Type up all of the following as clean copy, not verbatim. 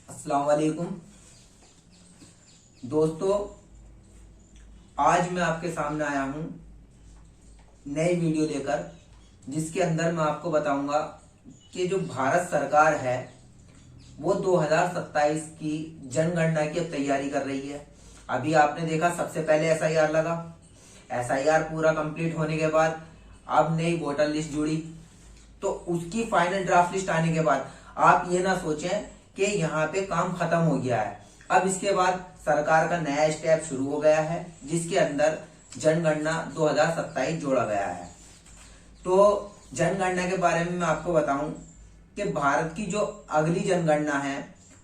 अस्सलाम वालेकुम दोस्तों, आज मैं आपके सामने आया हूं नई वीडियो लेकर, जिसके अंदर मैं आपको बताऊंगा कि जो भारत सरकार है वो 2027 की जनगणना की अब तैयारी कर रही है। अभी आपने देखा, सबसे पहले एसआईआर लगा। एसआईआर पूरा कंप्लीट होने के बाद अब नई वोटर लिस्ट जुड़ी, तो उसकी फाइनल ड्राफ्ट लिस्ट आने के बाद आप ये ना सोचें कि यहाँ पे काम खत्म हो गया है। अब इसके बाद सरकार का नया स्टेप शुरू हो गया है, जिसके अंदर जनगणना 2027 जोड़ा गया है। तो जनगणना के बारे में मैं आपको बताऊं कि भारत की जो अगली जनगणना है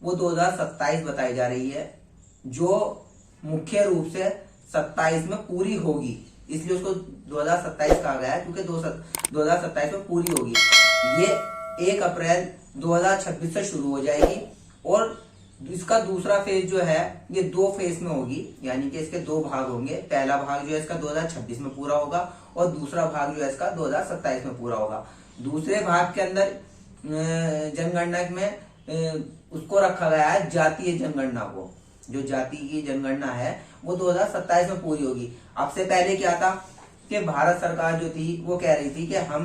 वो 2027 बताई जा रही है, जो मुख्य रूप से 27 में पूरी होगी। इसलिए उसको 2027 कहा गया है, क्योंकि 2027 में पूरी होगी। ये 1 अप्रैल 2026 से शुरू हो जाएगी और इसका दूसरा फेज जो है ये 2 फेज में होगी, यानी कि इसके 2 भाग होंगे। पहला भाग जो है इसका 2026 में पूरा होगा और दूसरा भाग जो है इसका 2027 में पूरा होगा। दूसरे भाग के अंदर जनगणना में उसको रखा गया है जातीय जनगणना को। जो जाति की जनगणना है वो 2027 में पूरी होगी। अब से पहले क्या था कि भारत सरकार जो थी वो कह रही थी कि हम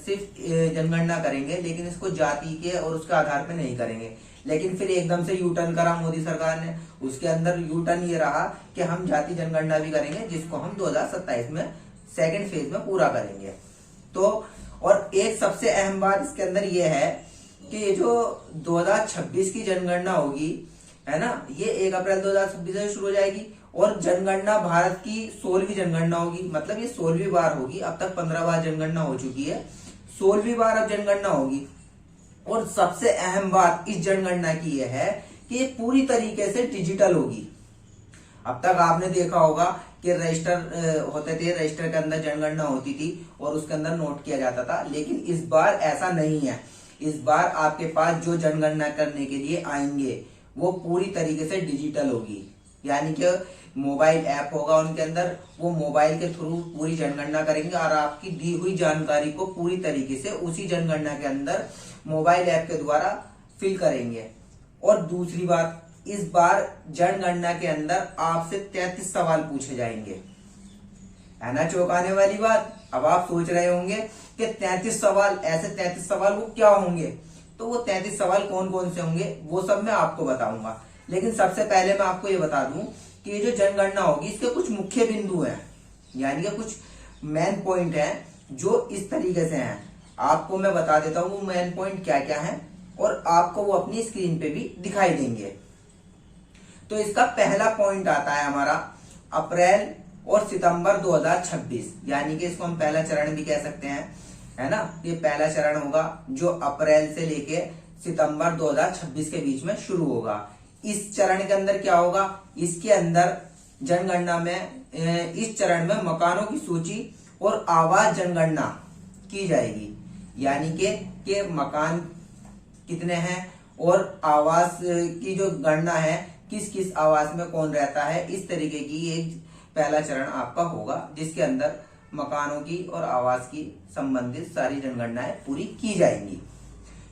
सिर्फ जनगणना करेंगे, लेकिन इसको जाति के और उसके आधार पे नहीं करेंगे। लेकिन फिर एकदम से यू टर्न करा मोदी सरकार ने। उसके अंदर यू टर्न ये रहा कि हम जाति जनगणना भी करेंगे, जिसको हम 2027 में सेकेंड फेज में पूरा करेंगे। तो और एक सबसे अहम बात इसके अंदर ये है कि ये जो 2026 की जनगणना होगी, है ना, ये 1 अप्रैल 2026 से शुरू हो जाएगी और जनगणना भारत की 16वीं जनगणना होगी। मतलब ये 16वीं बार होगी। अब तक 15 बार जनगणना हो चुकी है, 16वीं बार अब जनगणना होगी। और सबसे अहम बात इस जनगणना की यह है कि ये पूरी तरीके से डिजिटल होगी। अब तक आपने देखा होगा कि रजिस्टर होते थे, रजिस्टर के अंदर जनगणना होती थी और उसके अंदर नोट किया जाता था, लेकिन इस बार ऐसा नहीं है। इस बार आपके पास जो जनगणना करने के लिए आएंगे वो पूरी तरीके से डिजिटल होगी, यानी कि मोबाइल ऐप होगा उनके अंदर, वो मोबाइल के थ्रू पूरी जनगणना करेंगे और आपकी दी हुई जानकारी को पूरी तरीके से उसी जनगणना के अंदर मोबाइल ऐप के द्वारा फिल करेंगे। और दूसरी बात, इस बार जनगणना के अंदर आपसे 33 सवाल पूछे जाएंगे। है ना चौंकाने वाली बात। अब आप सोच रहे होंगे कि 33 सवाल, ऐसे 33 सवाल वो क्या होंगे। तो वो 33 सवाल कौन कौन से होंगे वो सब मैं आपको बताऊंगा। लेकिन सबसे पहले मैं आपको ये बता दूं कि ये जो जनगणना होगी इसके कुछ मुख्य बिंदु हैं, यानी कि कुछ मेन पॉइंट हैं जो इस तरीके से हैं। आपको मैं बता देता हूं वो मेन पॉइंट क्या क्या हैं और आपको वो अपनी स्क्रीन पे भी दिखाई देंगे। तो इसका पहला पॉइंट आता है हमारा अप्रैल और सितंबर 2026, यानी कि इसको हम पहला चरण भी कह सकते हैं, है ना। ये पहला चरण होगा जो अप्रैल से लेके सितंबर 2026 के बीच में शुरू होगा। इस चरण के अंदर क्या होगा, इसके अंदर जनगणना में इस चरण में मकानों की सूची और आवास जनगणना की जाएगी, यानी कि मकान कितने हैं और आवास की जो गणना है, किस किस आवास में कौन रहता है, इस तरीके की एक पहला चरण आपका होगा, जिसके अंदर मकानों की और आवास की संबंधित सारी जनगणनाएं पूरी की जाएंगी।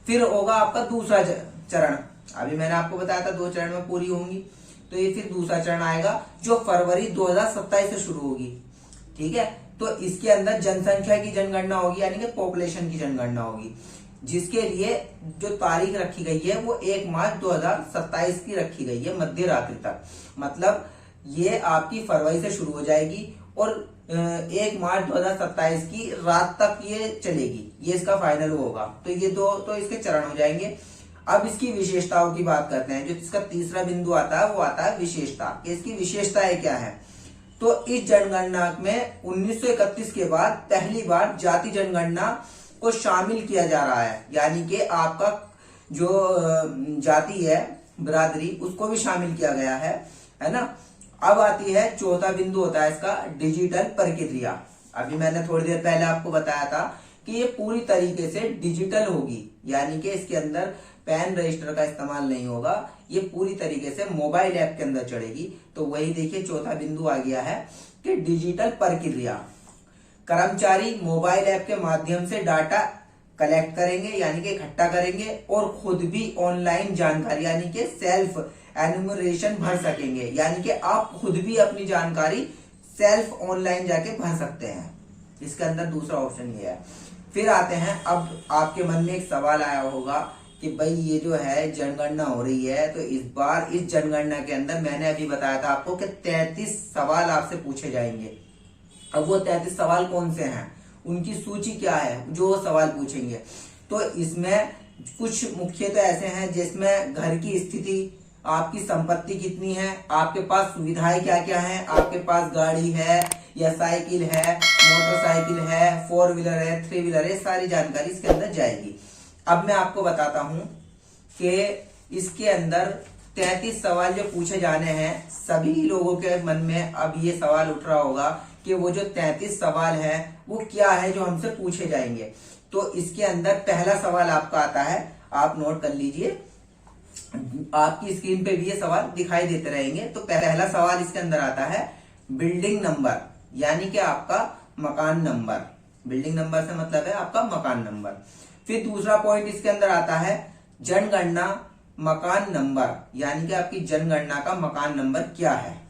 फिर होगा आपका दूसरा चरण। अभी मैंने आपको बताया था 2 चरण में पूरी होंगी, तो ये फिर दूसरा चरण आएगा जो फरवरी 2027 से शुरू होगी। ठीक है, तो इसके अंदर जनसंख्या की जनगणना होगी, यानी कि पॉपुलेशन की जनगणना होगी, जिसके लिए जो तारीख रखी गई है वो 1 मार्च 2027 की रखी गई है, मध्य रात्रि तक। मतलब ये आपकी फरवरी से शुरू हो जाएगी और 1 मार्च 2027 की रात तक ये चलेगी। ये इसका फाइनल होगा। तो ये 2 तो इसके चरण हो जाएंगे। अब इसकी विशेषताओं की बात करते हैं। जो इसका तीसरा बिंदु आता है वो आता है विशेषता। इसकी विशेषताएं क्या है। तो इस जनगणना में 1931 के बाद पहली बार जाति जनगणना को शामिल किया जा रहा है, यानी कि आपका जो जाति है, बिरादरी, उसको भी शामिल किया गया है ना। अब आती है चौथा बिंदु होता है इसका डिजिटल प्रक्रिया। अभी मैंने थोड़ी देर पहले आपको बताया था कि ये पूरी तरीके से डिजिटल होगी, यानी कि इसके अंदर पैन रजिस्टर का इस्तेमाल नहीं होगा, ये पूरी तरीके से मोबाइल ऐप के अंदर चढ़ेगी। तो वही देखिए चौथा बिंदु आ गया है कि डिजिटल प्रक्रिया। कर्मचारी मोबाइल ऐप के माध्यम से डाटा कलेक्ट करेंगे यानी कि इकट्ठा करेंगे और खुद भी ऑनलाइन जानकारी यानी कि सेल्फ एनुमरेशन भर सकेंगे, यानी कि आप खुद भी अपनी जानकारी सेल्फ ऑनलाइन जाके भर सकते हैं। इसके अंदर दूसरा ऑप्शन ये है। फिर आते हैं, अब आपके मन में एक सवाल आया होगा कि भाई ये जो है जनगणना हो रही है, तो इस बार इस जनगणना के अंदर मैंने अभी बताया था आपको कि 33 सवाल आपसे पूछे जाएंगे। अब वो 33 सवाल कौन से हैं, उनकी सूची क्या है जो सवाल पूछेंगे। तो इसमें कुछ मुख्यतः ऐसे हैं जिसमें घर की स्थिति, आपकी संपत्ति कितनी है, आपके पास सुविधाएं क्या क्या हैं, आपके पास गाड़ी है या साइकिल है, मोटरसाइकिल है, 4 व्हीलर है, 3 व्हीलर है, सारी जानकारी इसके अंदर जाएगी। अब मैं आपको बताता हूं कि इसके अंदर 33 सवाल जो पूछे जाने हैं, सभी लोगों के मन में अब ये सवाल उठ रहा होगा कि वो जो 33 सवाल है वो क्या है जो हमसे पूछे जाएंगे। तो इसके अंदर पहला सवाल आपका आता है, आप नोट कर लीजिए, आपकी स्क्रीन पे भी ये सवाल दिखाई देते रहेंगे। तो पहला सवाल इसके अंदर आता है बिल्डिंग नंबर, यानी कि आपका मकान नंबर। बिल्डिंग नंबर से मतलब है आपका मकान नंबर। फिर दूसरा पॉइंट इसके अंदर आता है जनगणना मकान नंबर, यानी कि आपकी जनगणना का मकान नंबर क्या है।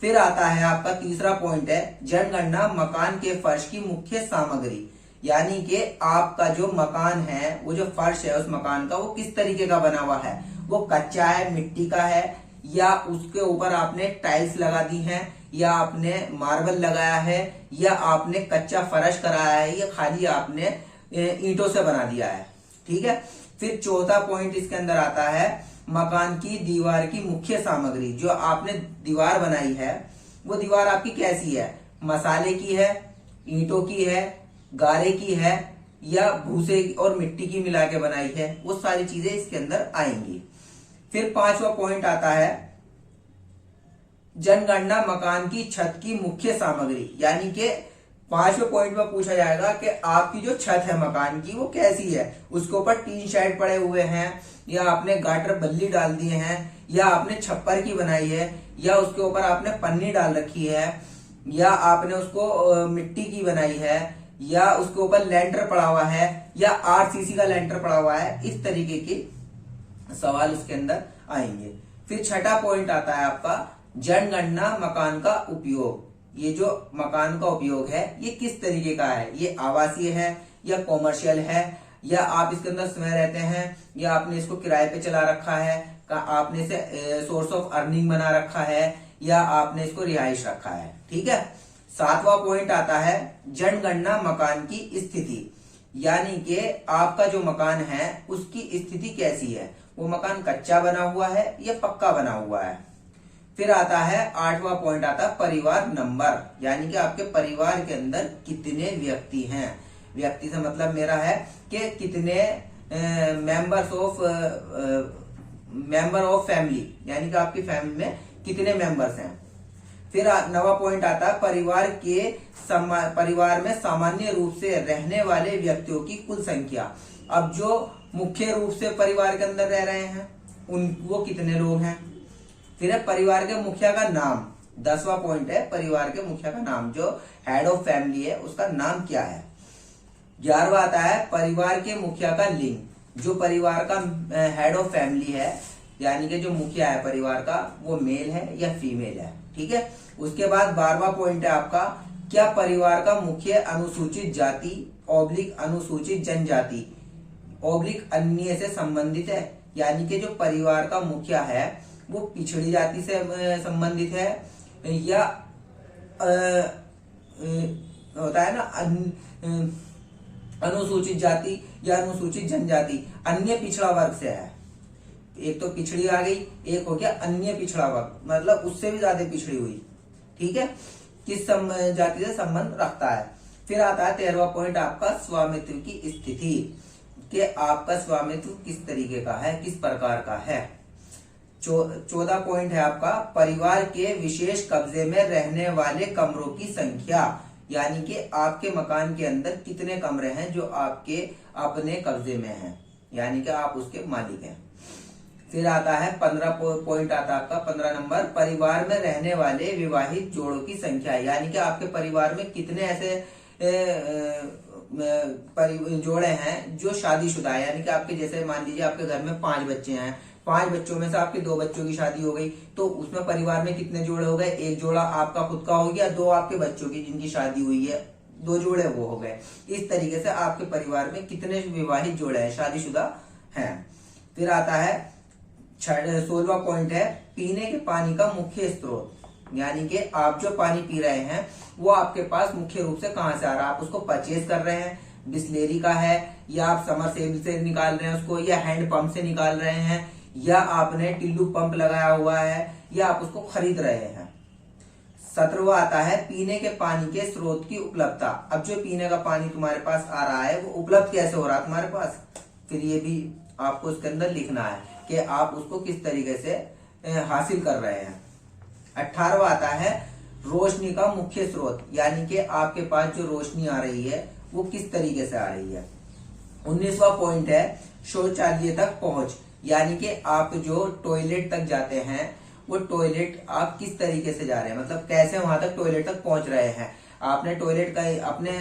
फिर आता है आपका तीसरा पॉइंट है जनगणना मकान के फर्श की मुख्य सामग्री, यानी कि आपका जो मकान है, वो जो फर्श है उस मकान का, वो किस तरीके का बना हुआ है, वो कच्चा है, मिट्टी का है, या उसके ऊपर आपने टाइल्स लगा दी हैं, या आपने मार्बल लगाया है, या आपने कच्चा फर्श कराया है, या खाली आपने ईंटों से बना दिया है। ठीक है। फिर चौथा पॉइंट इसके अंदर आता है मकान की दीवार की मुख्य सामग्री, जो आपने दीवार बनाई है वो दीवार आपकी कैसी है, मसाले की है, ईंटों की है, गारे की है, या भूसे और मिट्टी की मिला के बनाई है, वो सारी चीजें इसके अंदर आएंगी। फिर पांचवा पॉइंट आता है जनगणना मकान की छत की मुख्य सामग्री, यानी कि पांचवें पॉइंट में पूछा जाएगा कि आपकी जो छत है मकान की वो कैसी है, उसके ऊपर टीन शेड पड़े हुए हैं, या आपने गाटर बल्ली डाल दिए हैं, या आपने छप्पर की बनाई है, या उसके ऊपर आपने पन्नी डाल रखी है, या आपने उसको मिट्टी की बनाई है, या उसके ऊपर लेंटर पड़ा हुआ है, या आरसीसी का लेंटर पड़ा हुआ है। इस तरीके के सवाल इसके अंदर आएंगे। फिर छठा पॉइंट आता है आपका जनगणना मकान का उपयोग, ये जो मकान का उपयोग है ये किस तरीके का है, ये आवासीय है या कॉमर्शियल है, या आप इसके अंदर स्वयं रहते हैं, या आपने इसको किराए पे चला रखा है, आपने इसे सोर्स ऑफ अर्निंग बना रखा है, या आपने इसको रिहाइश रखा है। ठीक है। सातवां पॉइंट आता है जनगणना मकान की स्थिति, यानी कि आपका जो मकान है उसकी स्थिति कैसी है, वो मकान कच्चा बना हुआ है या पक्का बना हुआ है। फिर आता है आठवां पॉइंट आता है परिवार नंबर, यानी कि आपके परिवार के अंदर कितने व्यक्ति हैं। व्यक्ति से मतलब मेरा है कि कितने मेंबर ऑफ फैमिली, यानी कि आपकी फैमिली में कितने मेंबर्स हैं। फिर नवा पॉइंट आता है परिवार में सामान्य रूप से रहने वाले व्यक्तियों की कुल संख्या। अब जो मुख्य रूप से परिवार के अंदर रह रहे हैं वो कितने लोग हैं। फिर है परिवार के मुखिया का नाम, 10वां पॉइंट है परिवार के मुखिया का नाम, जो हेड ऑफ फैमिली है उसका नाम क्या है। 11वां आता है परिवार के मुखिया का लिंग, जो परिवार का हेड ऑफ फैमिली है, यानी कि जो मुखिया है परिवार का वो मेल है या फीमेल है। ठीक है। उसके बाद 12वां पॉइंट है आपका क्या परिवार का मुखिया अनुसूचित जाति / अनुसूचित जनजाति / अन्य से संबंधित है, यानी कि जो परिवार का मुखिया है वो पिछड़ी जाति से संबंधित है, या होता है ना अनुसूचित जाति या अनुसूचित जनजाति अन्य पिछड़ा वर्ग से है। एक तो पिछड़ी आ गई, एक हो गया अन्य पिछड़ा वर्ग, मतलब उससे भी ज्यादा पिछड़ी हुई। ठीक है। किस जाति से संबंध रखता है। फिर आता है 13वां पॉइंट आपका स्वामित्व की स्थिति, कि आपका स्वामित्व किस तरीके का है, किस प्रकार का है। 14 पॉइंट है आपका परिवार के विशेष कब्जे में रहने वाले कमरों की संख्या, यानी कि आपके मकान के अंदर कितने कमरे हैं जो आपके अपने कब्जे में हैं, यानी कि आप उसके मालिक हैं। फिर आता है 15 पॉइंट आता है आपका 15 नंबर परिवार में रहने वाले विवाहित जोड़ों की संख्या, यानी कि आपके परिवार में कितने ऐसे जोड़े हैं जो शादीशुदा है, यानी कि आपके जैसे मान लीजिए आपके घर में 5 बच्चे हैं, 5 बच्चों में से आपके 2 बच्चों की शादी हो गई, तो उसमें परिवार में कितने जोड़े हो गए? एक जोड़ा आपका खुद का हो गया, 2 आपके बच्चों की जिनकी शादी हुई है, 2 जोड़े वो हो गए। इस तरीके से आपके परिवार में कितने विवाहित जोड़े हैं, शादीशुदा हैं। फिर आता है 16वां पॉइंट है पीने के पानी का मुख्य स्रोत, यानी कि आप जो पानी पी रहे हैं वो आपके पास मुख्य रूप से कहां से आ रहा है? आप उसको परचेज कर रहे हैं, बिस्लेरी का है, या आप समरसेबल से निकाल रहे हैं उसको, या हैंड पंप से निकाल रहे हैं, या आपने टिल्लू पंप लगाया हुआ है, या आप उसको खरीद रहे हैं। 17वां आता है पीने के पानी के स्रोत की उपलब्धता। अब जो पीने का पानी तुम्हारे पास आ रहा है वो उपलब्ध कैसे हो रहा है तुम्हारे पास? फिर ये भी आपको उसके अंदर लिखना है कि आप उसको किस तरीके से हासिल कर रहे हैं। 18वां आता है रोशनी का मुख्य स्रोत, यानी कि आपके पास जो रोशनी आ रही है वो किस तरीके से आ रही है। 19वां पॉइंट है शौचालय तक पहुंच, यानी कि आप जो टॉयलेट तक जाते हैं वो टॉयलेट आप किस तरीके से जा रहे हैं, मतलब कैसे वहां तक टॉयलेट तक पहुंच रहे हैं। आपने टॉयलेट का अपने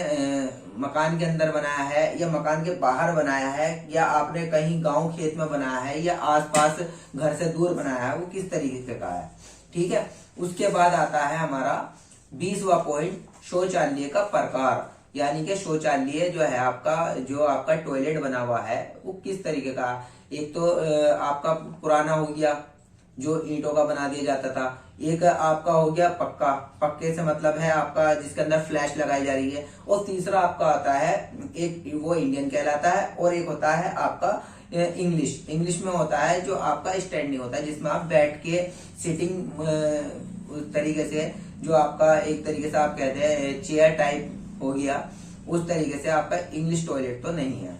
मकान के अंदर बनाया है, या मकान के बाहर बनाया है, या आपने कहीं गांव खेत में बनाया है, या आसपास घर से दूर बनाया है, वो किस तरीके से का है। ठीक है। उसके बाद आता है हमारा 20वां पॉइंट शौचालय का प्रकार, यानी कि शौचालय जो है आपका, जो आपका टॉयलेट बना हुआ है वो किस तरीके का। एक तो आपका पुराना हो गया जो ईंटों का बना दिया जाता था, एक आपका हो गया पक्का, पक्के से मतलब है आपका जिसके अंदर फ्लैश लगाई जा रही है, और तीसरा आपका आता है एक वो इंडियन कहलाता है, और एक होता है आपका इंग्लिश। इंग्लिश में होता है जो आपका स्टैंडिंग होता है, जिसमें आप बैठ के सिटिंग तरीके से, जो आपका एक तरीके से आप कहते हैं चेयर टाइप हो गया, उस तरीके से आपका इंग्लिश टॉयलेट तो नहीं है।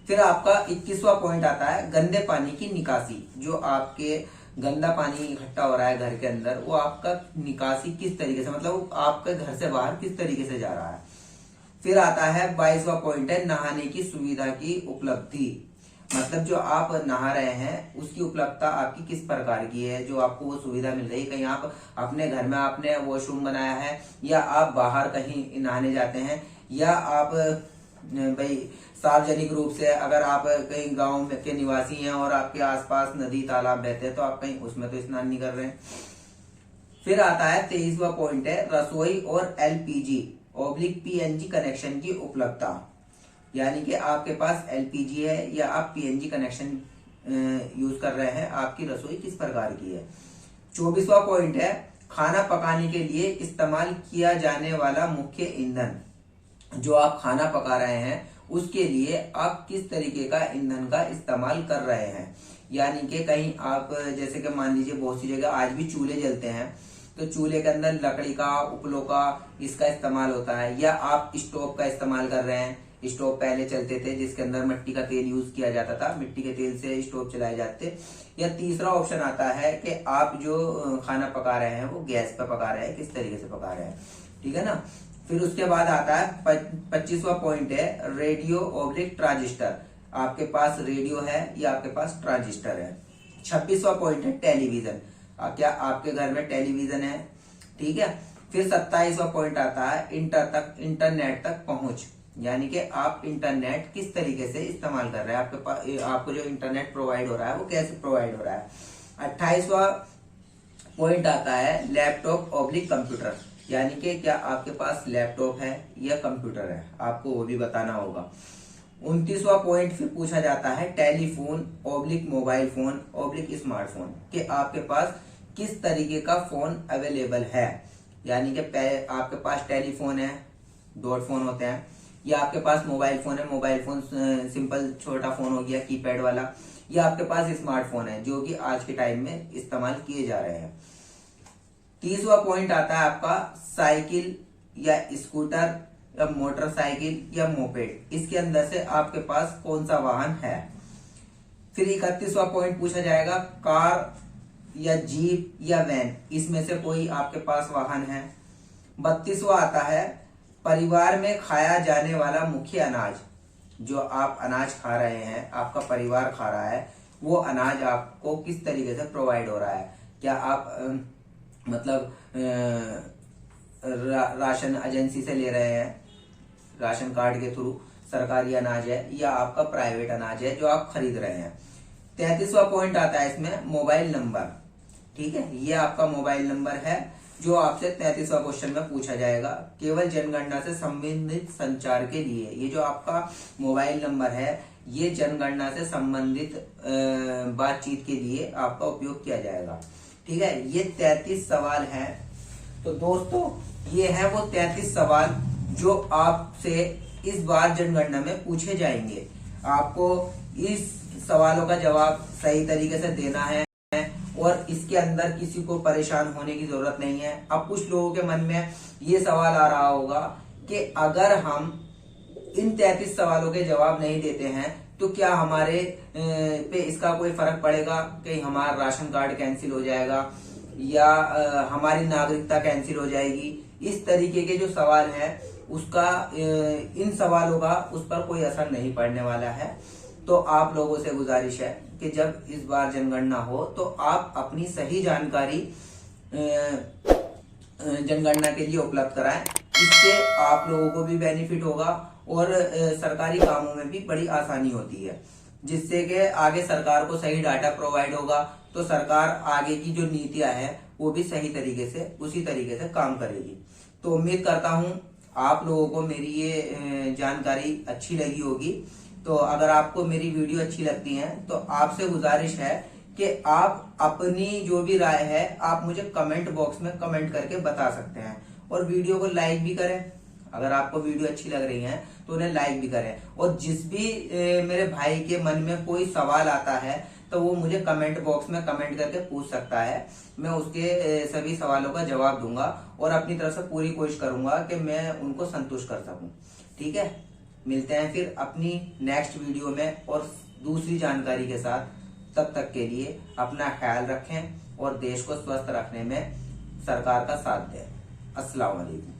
फिर आपका 21वां पॉइंट आता है गंदे पानी की निकासी, जो आपके गंदा पानी इकट्ठा हो रहा है घर के अंदर, वो आपका निकासी किस तरीके से, मतलब वो आपके घर से बाहर किस तरीके से जा रहा है। फिर आता है 22वां पॉइंट है नहाने की सुविधा की उपलब्धि, मतलब जो आप नहा रहे हैं उसकी उपलब्धता आपकी किस प्रकार की है, जो आपको वो सुविधा मिल रही है। कहीं आप अपने घर में आपने वॉशरूम बनाया है, या आप बाहर कहीं नहाने जाते हैं, या आप भाई सार्वजनिक रूप से अगर आप कहीं गांव के निवासी हैं और आपके आसपास नदी तालाब बहते हैं तो आप कहीं उसमें तो स्नान नहीं कर रहे हैं। फिर आता है 23वां पॉइंट है रसोई और LPG/PNG कनेक्शन की उपलब्धता, यानी कि आपके पास LPG है या आप PNG कनेक्शन यूज कर रहे हैं, आपकी रसोई किस प्रकार की है। 24वां पॉइंट है खाना पकाने के लिए इस्तेमाल किया जाने वाला मुख्य ईंधन, जो आप खाना पका रहे हैं उसके लिए आप किस तरीके का ईंधन का इस्तेमाल कर रहे हैं। यानी कि कहीं आप जैसे कि मान लीजिए बहुत सी जगह आज भी चूल्हे जलते हैं, तो चूल्हे के अंदर लकड़ी का, उपलों का इसका इस्तेमाल होता है, या आप स्टोव का इस्तेमाल कर रहे हैं। स्टोव पहले चलते थे जिसके अंदर मिट्टी का तेल यूज किया जाता था, मिट्टी के तेल से स्टोव चलाए जाते। या तीसरा ऑप्शन आता है कि आप जो खाना पका रहे हैं वो गैस पे पका रहे हैं, किस तरीके से पका रहे हैं। ठीक है ना। फिर उसके बाद आता है 25वां पॉइंट है रेडियो/ट्रांजिस्टर, आपके पास रेडियो है या आपके पास ट्रांजिस्टर है। 26वां पॉइंट है टेलीविजन, क्या आपके घर में टेलीविजन है। ठीक है। फिर 27वां पॉइंट आता है इंटरनेट तक पहुंच, यानी कि आप इंटरनेट किस तरीके से इस्तेमाल कर रहे हैं, आपके पास आपको जो इंटरनेट प्रोवाइड हो रहा है वो कैसे प्रोवाइड हो रहा है। 28वां पॉइंट आता है लैपटॉप/कंप्यूटर, यानी कि क्या आपके पास लैपटॉप है या कंप्यूटर है, आपको वो भी बताना होगा। 29वां पॉइंट फिर पूछा जाता है टेलीफोन/मोबाइल फोन/स्मार्टफोन, कि आपके पास किस तरीके का फोन अवेलेबल है, यानी कि आपके पास टेलीफोन है, डॉट फोन होते हैं, या आपके पास मोबाइल फोन है, मोबाइल फोन सिंपल छोटा फोन हो गया कीपैड वाला, या आपके पास स्मार्टफोन है जो कि आज के टाइम में इस्तेमाल किए जा रहे हैं। 30वां पॉइंट आता है आपका साइकिल या स्कूटर या मोटरसाइकिल या मोपेड, इसके अंदर से आपके पास कौन सा वाहन है। फिर 31वां पॉइंट पूछा जाएगा कार या जीप या वैन, इसमें से कोई आपके पास वाहन है। 32वां आता है परिवार में खाया जाने वाला मुख्य अनाज, जो आप अनाज खा रहे हैं, आपका परिवार खा रहा है, वो अनाज आपको किस तरीके से प्रोवाइड हो रहा है। क्या आप मतलब राशन एजेंसी से ले रहे हैं, राशन कार्ड के थ्रू सरकारी अनाज है या आपका प्राइवेट अनाज है जो आप खरीद रहे हैं। 33वां पॉइंट आता है इसमें मोबाइल नंबर। ठीक है, ये आपका मोबाइल नंबर है जो आपसे 33वां क्वेश्चन में पूछा जाएगा। केवल जनगणना से संबंधित संचार के लिए ये जो आपका मोबाइल नंबर है ये जनगणना से संबंधित बातचीत के लिए आपका उपयोग किया जाएगा। ठीक है, ये 33 सवाल हैं। तो दोस्तों ये है वो 33 सवाल जो आपसे इस बार जनगणना में पूछे जाएंगे। आपको इस सवालों का जवाब सही तरीके से देना है और इसके अंदर किसी को परेशान होने की जरूरत नहीं है। अब कुछ लोगों के मन में ये सवाल आ रहा होगा कि अगर हम इन 33 सवालों के जवाब नहीं देते हैं तो क्या हमारे पे इसका कोई फर्क पड़ेगा कि हमारा राशन कार्ड कैंसिल हो जाएगा या हमारी नागरिकता कैंसिल हो जाएगी। इस तरीके के जो सवाल है उसका इन सवालों का उस पर कोई असर नहीं पड़ने वाला है। तो आप लोगों से गुजारिश है कि जब इस बार जनगणना हो तो आप अपनी सही जानकारी जनगणना के लिए उपलब्ध कराएं। इससे आप लोगों को भी बेनिफिट होगा और सरकारी कामों में भी बड़ी आसानी होती है, जिससे कि आगे सरकार को सही डाटा प्रोवाइड होगा तो सरकार आगे की जो नीतियां हैं वो भी सही तरीके से उसी तरीके से काम करेगी। तो उम्मीद करता हूं आप लोगों को मेरी ये जानकारी अच्छी लगी होगी। तो अगर आपको मेरी वीडियो अच्छी लगती है तो आपसे गुजारिश है कि आप अपनी जो भी राय है आप मुझे कमेंट बॉक्स में कमेंट करके बता सकते हैं और वीडियो को लाइक भी करें। अगर आपको वीडियो अच्छी लग रही है तो उन्हें लाइक भी करें और जिस भी मेरे भाई के मन में कोई सवाल आता है तो वो मुझे कमेंट बॉक्स में कमेंट करके पूछ सकता है। मैं उसके सभी सवालों का जवाब दूंगा और अपनी तरफ से पूरी कोशिश करूंगा कि मैं उनको संतुष्ट कर सकूं। ठीक है, मिलते हैं फिर अपनी नेक्स्ट वीडियो में और दूसरी जानकारी के साथ। तब तक के लिए अपना ख्याल रखें और देश को स्वस्थ रखने में सरकार का साथ दें। अस्सलाम वालेकुम।